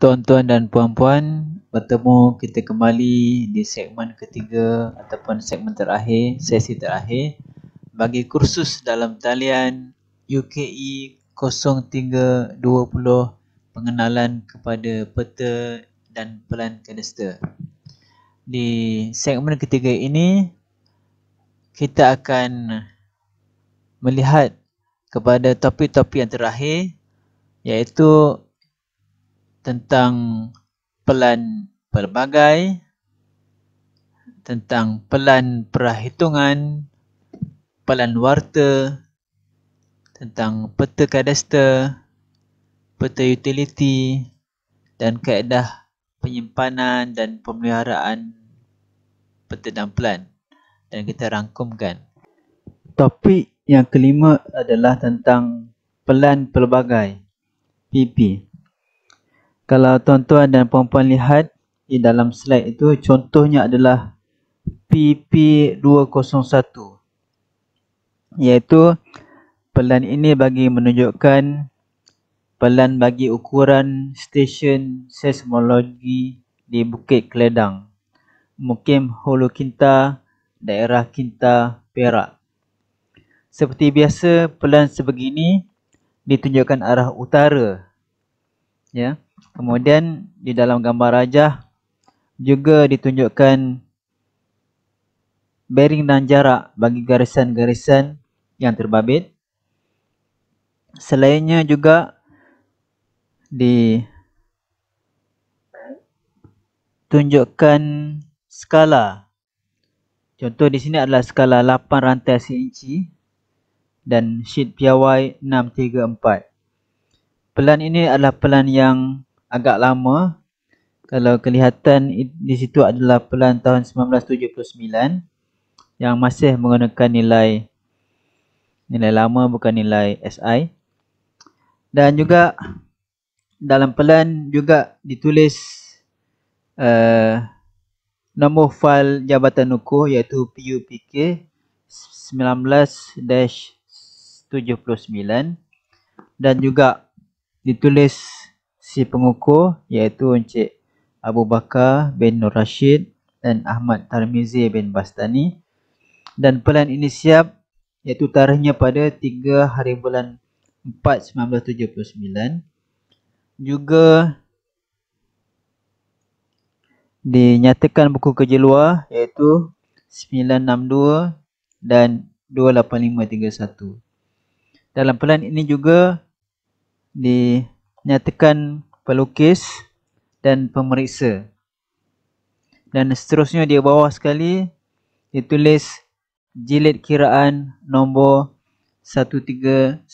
Tuan-tuan dan puan-puan, bertemu kita kembali di segmen ketiga ataupun segmen terakhir, sesi terakhir bagi kursus dalam talian UKE 0320 pengenalan kepada peta dan pelan kadaster. Di segmen ketiga ini kita akan melihat kepada topik-topik yang terakhir, iaitu tentang pelan pelbagai, tentang pelan perhitungan, pelan warta, tentang peta kadaster, peta utility dan kaedah penyimpanan dan pemeliharaan peta dan pelan, dan kita rangkumkan. Topik yang kelima adalah tentang pelan pelbagai, PP. Kalau tuan-tuan dan puan-puan lihat di dalam slide itu, contohnya adalah PP201, iaitu pelan ini bagi menunjukkan pelan bagi ukuran stesen seismologi di Bukit Keledang, Mukim Hulu Kinta, daerah Kinta, Perak. Seperti biasa, pelan sebegini ditunjukkan arah utara, ya. Kemudian di dalam gambar rajah juga ditunjukkan bearing dan jarak bagi garisan-garisan yang terbabit. Selainnya juga ditunjukkan skala. Contoh di sini adalah skala 8 rantai seinci dan sheet piawai 634. Pelan ini adalah pelan yang agak lama. Kalau kelihatan di situ adalah pelan tahun 1979 yang masih menggunakan nilai lama, bukan nilai SI. Dan juga dalam pelan juga ditulis nombor fail Jabatan Ukur, iaitu PUPK 19-79, dan juga ditulis si pengukur, iaitu Encik Abu Bakar bin Nur Rashid dan Ahmad Tarmizi bin Bastani. Dan pelan ini siap, iaitu tarikhnya pada 3 hari bulan 4 1979. Juga dinyatakan buku kerja luar, iaitu 962 dan 28531. Dalam pelan ini juga dinyatakan pelukis dan pemeriksa. Dan seterusnya di bawah sekali ditulis jilid kiraan nombor 1396,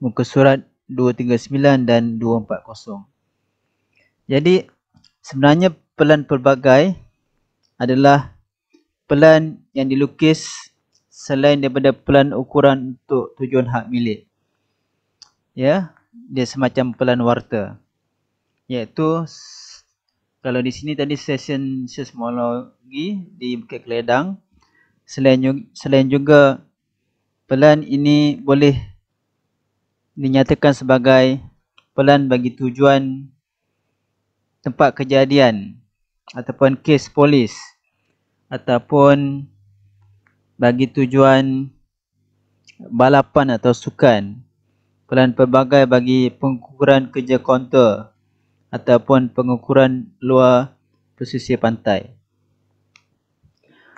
muka surat 239 dan 240. Jadi sebenarnya pelan pelbagai adalah pelan yang dilukis selain daripada pelan ukuran untuk tujuan hak milik. Ya, dia semacam pelan warta, iaitu kalau di sini tadi stesen seismologi di Bukit Keledang. Selain juga pelan ini boleh dinyatakan sebagai pelan bagi tujuan tempat kejadian ataupun kes polis, ataupun bagi tujuan balapan atau sukan. Pelan pelbagai bagi pengukuran kerja kaunter ataupun pengukuran luar pesisir pantai.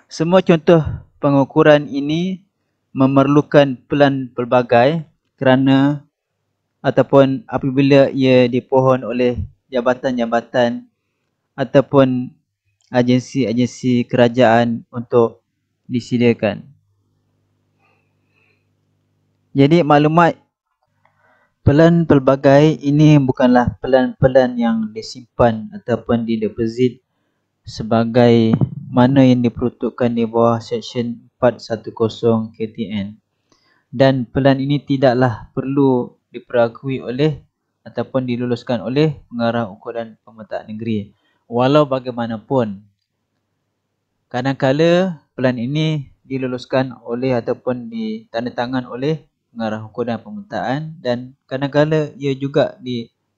Semua contoh pengukuran ini memerlukan pelan pelbagai kerana ataupun apabila ia dipohon oleh jabatan-jabatan ataupun agensi-agensi kerajaan untuk disediakan. Jadi maklumat pelan pelbagai ini bukanlah pelan-pelan yang disimpan ataupun dideposit sebagai mana yang diperuntukkan di bawah Seksyen 410 KTN. Dan pelan ini tidaklah perlu diperakui oleh ataupun diluluskan oleh pengarah ukuran pemetaan negeri. Walau bagaimanapun, kadang-kala pelan ini diluluskan oleh ataupun ditandatangan oleh pengarah ukur dan pemetaan, dan kadang-kala ia juga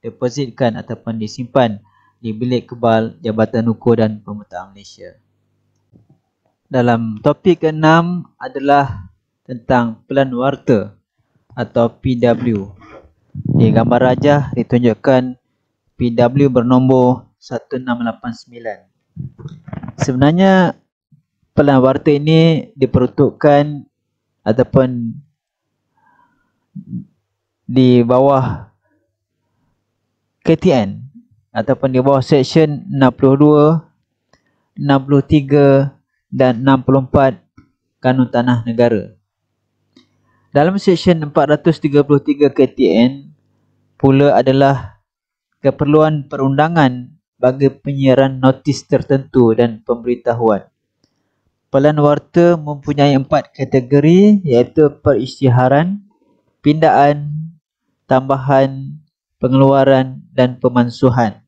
didepositkan ataupun disimpan di bilik kebal Jabatan Ukur dan Pemetaan Malaysia. Dalam topik ke-6 adalah tentang pelan warta atau PW. Di gambar rajah ditunjukkan PW bernombor 1689. Sebenarnya pelan warta ini diperuntukkan ataupun di bawah KTN ataupun di bawah seksyen 62, 63 dan 64 Kanun Tanah Negara. Dalam seksyen 433 KTN pula adalah keperluan perundangan bagi penyiaran notis tertentu dan pemberitahuan. Pelan warta mempunyai 4 kategori, iaitu perisytiharan, pindaan, tambahan, pengeluaran dan pemansuhan.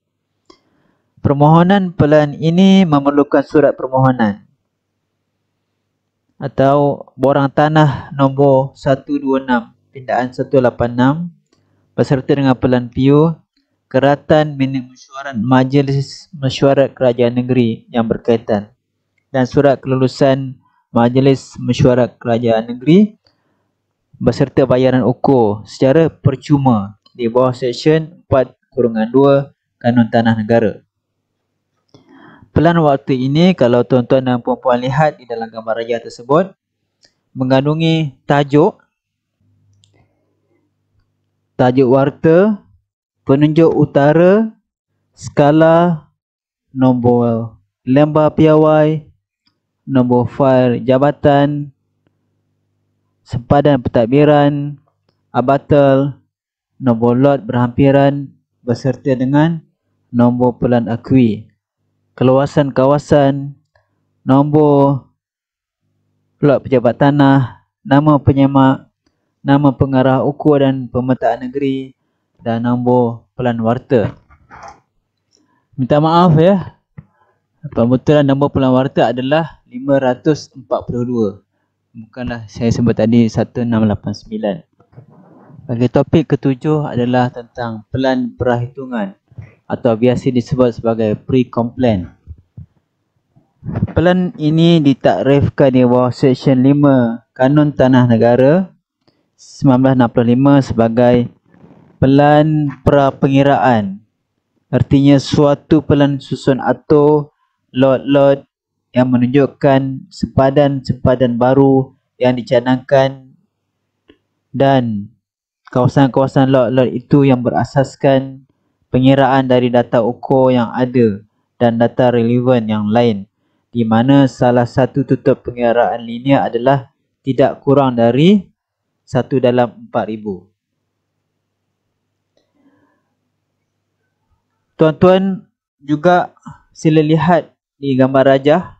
Permohonan pelan ini memerlukan surat permohonan atau borang tanah nombor 126 pindaan 186 beserta dengan pelan PU, keratan minit mesyuarat Majlis Mesyuarat Kerajaan Negeri yang berkaitan dan surat kelulusan Majlis Mesyuarat Kerajaan Negeri beserta bayaran ukur secara percuma di bawah seksyen 4-2 Kanun Tanah Negara. Pelan waktu ini, kalau tuan-tuan dan puan-puan lihat di dalam gambar rajah tersebut, mengandungi tajuk warta, penunjuk utara, skala, nombor lembar piawai, nombor fail jabatan, sempadan pentadbiran, abatal, nombor lot berhampiran beserta dengan nombor pelan akui, keluasan kawasan, nombor lot pejabat tanah, nama penyemak, nama pengarah ukur dan pemetaan negeri dan nombor pelan warta. Minta maaf ya, pembetulan nombor pelan warta adalah 542. Bukanlah saya sebut tadi 1689. Bagi topik ke-7 adalah tentang pelan perhitungan atau biasa disebut sebagai pre-complaint. Pelan ini ditakrifkan di bawah seksyen 5 Kanun Tanah Negara 1965 sebagai pelan pra-pengiraan. Artinya suatu pelan susun atur lot-lot yang menunjukkan sempadan-sempadan baru yang dicanangkan dan kawasan-kawasan lot-lot itu yang berasaskan pengiraan dari data ukur yang ada dan data relevan yang lain, di mana salah satu tutup pengiraan linear adalah tidak kurang dari 1/4000. Tuan-tuan juga sila lihat di gambar rajah,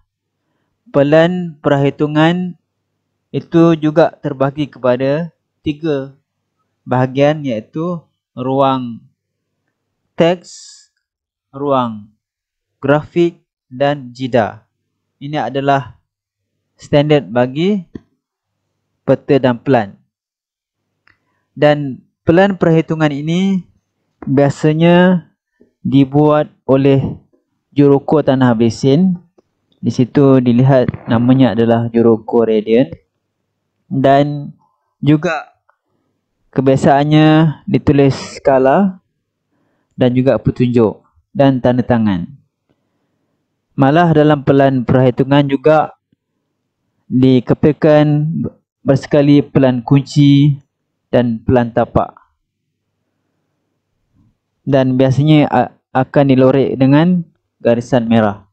pelan perhitungan itu juga terbahagi kepada 3 bahagian, iaitu ruang teks, ruang grafik dan jida. Ini adalah standard bagi peta dan pelan. Dan pelan perhitungan ini biasanya dibuat oleh jurukur tanah besin. Di situ dilihat namanya adalah jurukur radian. Dan juga kebiasaannya ditulis skala dan juga petunjuk dan tanda tangan. Malah dalam pelan perhitungan juga dikepilkan bersekali pelan kunci dan pelan tapak. Dan biasanya akan dilorek dengan garisan merah.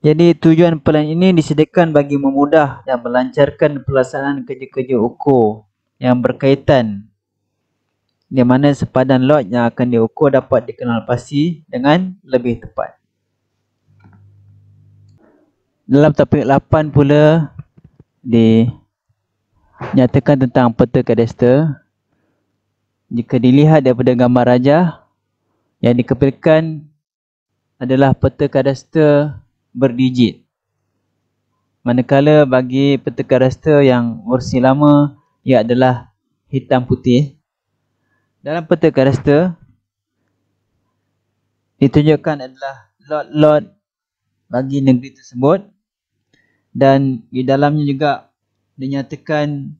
Jadi tujuan pelan ini disediakan bagi memudah dan melancarkan pelaksanaan kerja-kerja ukur yang berkaitan, di mana sempadan lot yang akan diukur dapat dikenal pasti dengan lebih tepat. Dalam topik 8 pula dinyatakan tentang peta kadastra. Jika dilihat daripada gambar rajah, yang dikepilkan adalah peta kadastra berdigit. Manakala bagi peta kadastra yang versi lama ia adalah hitam putih. Dalam peta kadaster ditunjukkan adalah lot-lot bagi negeri tersebut, dan di dalamnya juga dinyatakan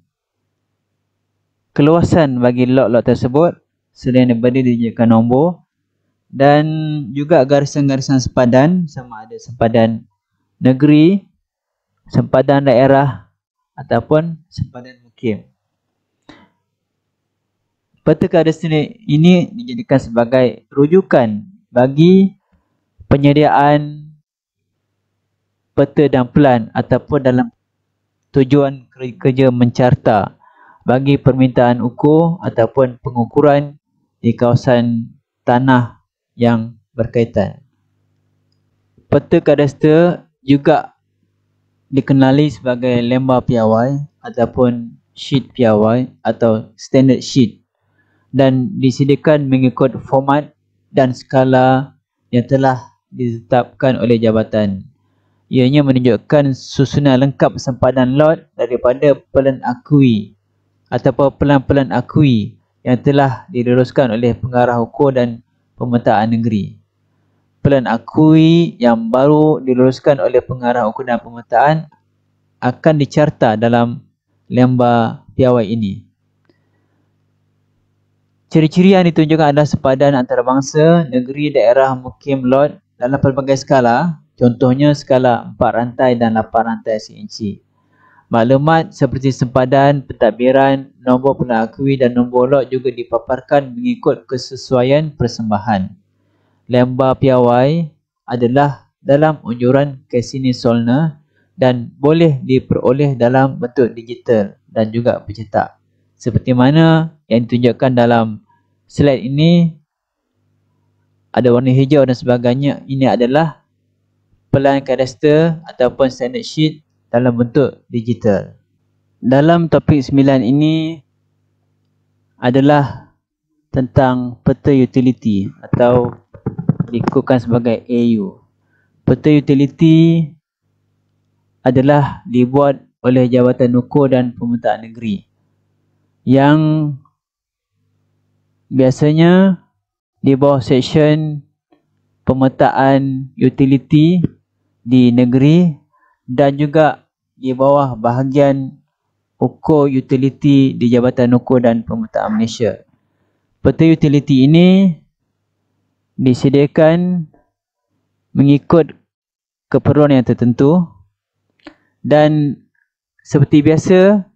keluasan bagi lot-lot tersebut selain daripada ditunjukkan nombor, dan juga garisan-garisan sempadan, sama ada sempadan negeri, sempadan daerah ataupun sempadan mukim. Peta kadaster ini dijadikan sebagai rujukan bagi penyediaan peta dan pelan ataupun dalam tujuan kerja mencarta bagi permintaan ukur ataupun pengukuran di kawasan tanah yang berkaitan. Peta kadaster juga dikenali sebagai lembar piawai ataupun sheet piawai atau standard sheet, dan disediakan mengikut format dan skala yang telah ditetapkan oleh jabatan. Ianya menunjukkan susunan lengkap sempadan lot daripada pelan akui ataupun pelan-pelan akui yang telah diluluskan oleh pengarah ukur dan pemetaan negeri. Pelan akui yang baru diluluskan oleh pengarah ukur dan pemetaan akan dicarta dalam lembar piawai ini. Ciri-ciri yang ditunjukkan adalah sempadan antarabangsa, negeri, daerah, mukim, lot dalam pelbagai skala. Contohnya skala 4 rantai dan 8 rantai CNC. Maklumat seperti sempadan, pentadbiran, nombor pelan akui dan nombor lot juga dipaparkan mengikut kesesuaian persembahan. Lembar piawai adalah dalam unjuran Cassini-Zollner dan boleh diperoleh dalam bentuk digital dan juga bercetak. Seperti mana yang ditunjukkan dalam slide ini, ada warna hijau dan sebagainya. Ini adalah pelan kadaster ataupun standard sheet dalam bentuk digital. Dalam topik 9 ini adalah tentang peta utility atau dikukuhkan sebagai AU. Peta utility adalah dibuat oleh Jabatan Ukur dan Pemetaan Negeri yang biasanya di bawah seksyen pemetaan utility di negeri dan juga di bawah bahagian ukur utility di Jabatan Ukur dan Pemetaan Malaysia. Peta utility ini disediakan mengikut keperluan yang tertentu, dan seperti biasa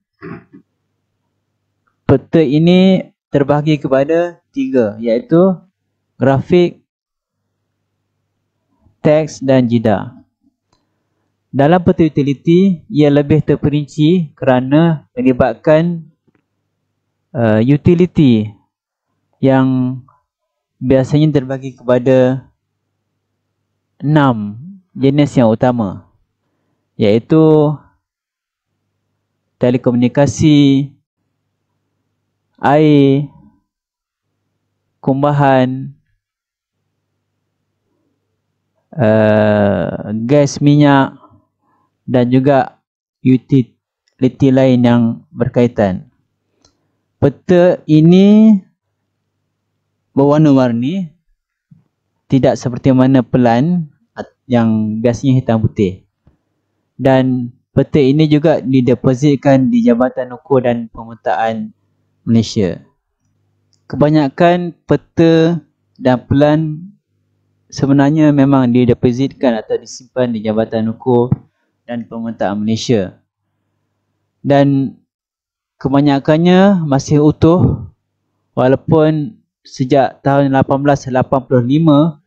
peta ini terbahagi kepada 3, iaitu grafik, teks dan jida. Dalam peta utility, ia lebih terperinci kerana melibatkan utility yang biasanya terbagi kepada 6 jenis yang utama, iaitu telekomunikasi, air, kumbahan, gas minyak dan juga utility lain yang berkaitan. Peta ini berwarna-warni, tidak seperti mana pelan yang biasanya hitam putih. Dan peta ini juga didepositkan di Jabatan Ukur dan Pemetaan Malaysia. Kebanyakan peta dan pelan sebenarnya memang didepositkan atau disimpan di Jabatan Ukur dan Pemetaan Malaysia. Dan kebanyakannya masih utuh, walaupun sejak tahun 1885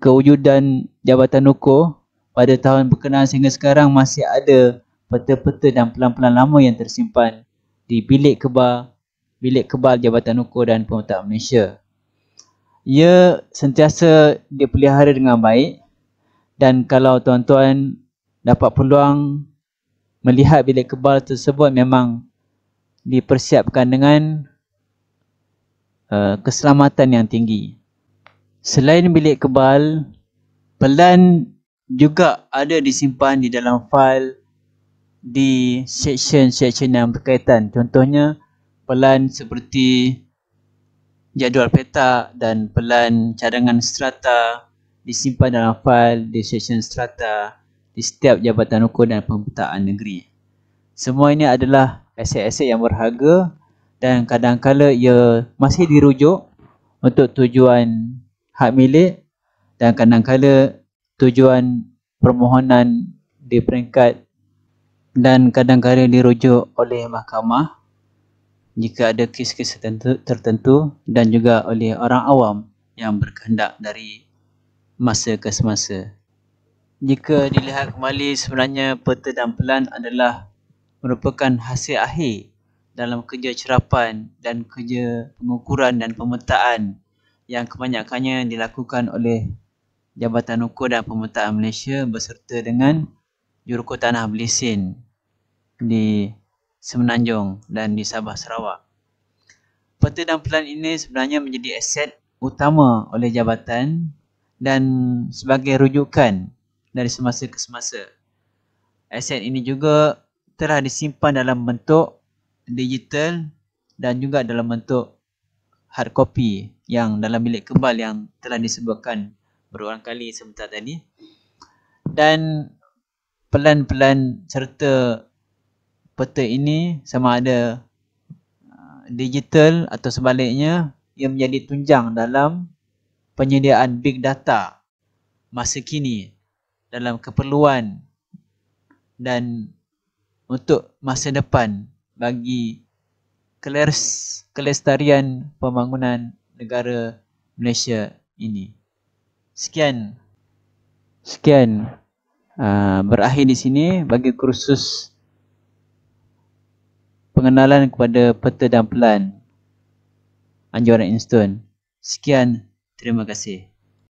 kewujudan Jabatan Ukur, pada tahun berkenaan sehingga sekarang masih ada peta-peta dan pelan-pelan lama yang tersimpan di bilik kebal Jabatan Ukur dan Pemetaan Malaysia. Ia sentiasa dipelihara dengan baik, dan kalau tuan-tuan dapat peluang melihat bilik kebal tersebut, memang dipersiapkan dengan keselamatan yang tinggi. Selain bilik kebal, pelan juga ada disimpan di dalam fail di section-section yang berkaitan. Contohnya pelan seperti jadual peta dan pelan cadangan strata disimpan dalam fail di section strata di setiap Jabatan Hukum dan Pemetaan Negeri. Semua ini adalah aset-aset yang berharga dan kadang-kala ia masih dirujuk untuk tujuan hak milik dan kadang-kala tujuan permohonan di peringkat dan kadang-kala dirujuk oleh mahkamah jika ada kes-kes tertentu dan juga oleh orang awam yang berkehendak dari masa ke semasa. Jika dilihat kembali, sebenarnya peta dan pelan adalah merupakan hasil akhir dalam kerja cerapan dan kerja pengukuran dan pemetaan yang kebanyakannya dilakukan oleh Jabatan Hukum dan Pemetaan Malaysia beserta dengan Jurukuh Tanah Belisin di Semenanjung dan di Sabah Sarawak. Peta dan pelan ini sebenarnya menjadi aset utama oleh jabatan dan sebagai rujukan dari semasa ke semasa. Aset ini juga telah disimpan dalam bentuk digital dan juga dalam bentuk hard copy yang dalam bilik kebal yang telah disebutkan berulang kali sebentar tadi. Dan pelan-pelan serta peta ini sama ada digital atau sebaliknya ia menjadi tunjang dalam penyediaan big data masa kini dalam keperluan dan untuk masa depan bagi kelestarian pembangunan negara Malaysia ini. Sekian berakhir di sini bagi kursus pengenalan kepada peta dan pelan Anjuran Instone. Sekian, terima kasih.